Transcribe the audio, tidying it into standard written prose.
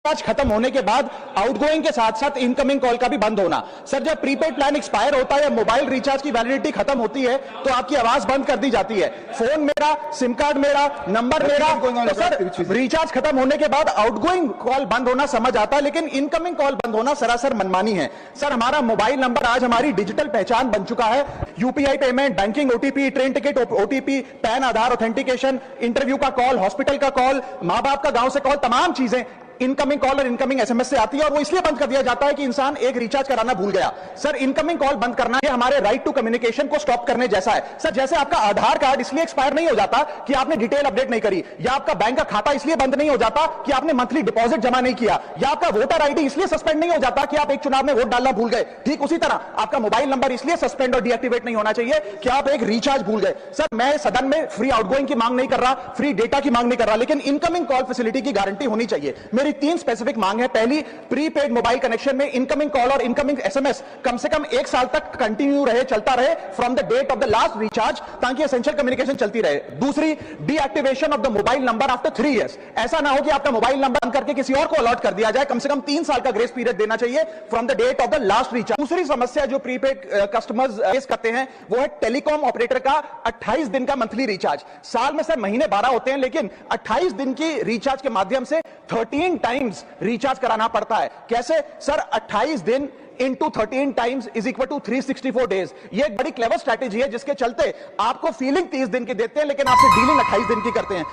Recharge खत्म होने के बाद आउटगोइंग के साथ साथ इनकमिंग कॉल का भी बंद होना। सर जब प्रीपेड प्लान एक्सपायर होता है या मोबाइल रिचार्ज की वैलिडिटी खत्म होती है तो आपकी आवाज बंद कर दी जाती है। फोन मेरा, सिम कार्ड मेरा, नंबर मेरा, तो सर रिचार्ज खत्म होने के बाद आउटगोइंग कॉल बंद होना समझ आता है, लेकिन इनकमिंग कॉल बंद होना सरासर मनमानी है। सर हमारा मोबाइल नंबर आज हमारी डिजिटल पहचान बन चुका है। UPI payment, banking OTP, train ticket OTP, PAN Aadhaar authentication, interview का कॉल, हॉस्पिटल का कॉल, मां बाप का गांव से कॉल, तमाम चीजें इनकमिंग कॉल और इनकमिंग एसएमएस से आती है और वो इसलिए बंद कर दिया जाता है कि इंसान एक रिचार्ज कराना भूल गया। सर इनकमिंग कॉल बंद करना ये हमारे राइट टू कम्युनिकेशन को स्टॉप करने जैसा है। सर जैसे आपका आधार कार्ड इसलिए एक्सपायर नहीं हो जाता कि आपने डिटेल अपडेट नहीं करी, या आपका बैंक का खाता इसलिए बंद नहीं हो जाता कि आपने मंथली डिपॉजिट जमा नहीं किया, या आपका वोटर आईडी इसलिए सस्पेंड नहीं हो जाता कि आप एक चुनाव में वोट डालना भूल गए। ठीक उसी तरह आपका मोबाइल नंबर इसलिए सस्पेंड और डीएक्टिवेट नहीं होना चाहिए कि आप एक रिचार्ज भूल गए। सर मैं सदन में फ्री आउटगोइंग की मांग नहीं कर रहा, फ्री डेटा की मांग नहीं कर रहा, लेकिन इनकमिंग कॉल फैसिलिटी की गारंटी होनी चाहिए। मेरी 3 स्पेसिफिक मांग है। पहली, प्रीपेड मोबाइल कनेक्शन में इनकमिंग कॉल और इनकमिंग एसएमएस कम से कम 1 साल तक कंटिन्यू रहे, चलता रहे from the date of the last recharge, ताकि एसेंशियल कम्युनिकेशन चलती रहे। दूसरी, deactivation of the mobile number after 3 years. ऐसा ना हो कि आपका मोबाइल नंबर बंद करके किसी और को अलॉट कर दिया जाए। कम से कम 3 साल का ग्रेस पीरियड देना चाहिए from the date of the last recharge. दूसरी समस्या जो प्रीपेड कस्टमर्स फेस करते हैं वो है टेलीकॉम ऑपरेटर का 28 दिन का मंथली रिचार्ज। साल में सर महीने 12 होते हैं, लेकिन 28 दिन की रिचार्ज के माध्यम से 13 टाइम्स रिचार्ज कराना पड़ता है। कैसे सर? 28 दिन into 13 times is equal to 364 days. ये एक बड़ी क्लेवर स्ट्रैटेजी है जिसके चलते आपको फीलिंग 30 दिन की देते हैं, लेकिन आपसे डीलिंग 28 दिन की करते हैं।